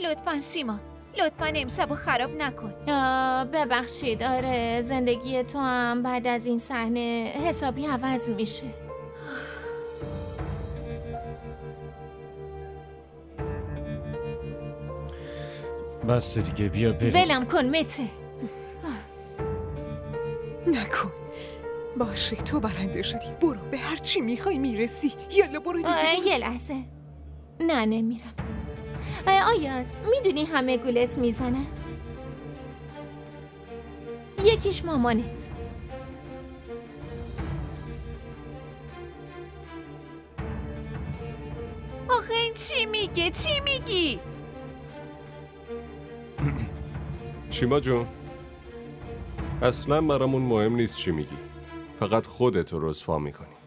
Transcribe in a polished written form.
لطفاً شیما، لطفاً امشبو خراب نکن. ببخشید. آره، زندگی تو هم بعد از این صحنه حسابی عوض میشه. بس دیگه، بیا بریم. ولم کن مته. نکن. باشه تو برنده شدی، برو، به هر چی میخوای میرسی. یالا برو دیگه. یه لحظه. نه نمیرم. آیاز، میدونی همه گولت میزنن؟ یکیش مامانت. آخه این چی میگه؟ چی میگی؟ شیما جون، اصلا برامون مهم نیست چی میگی، فقط خودتو رسوا میکنی.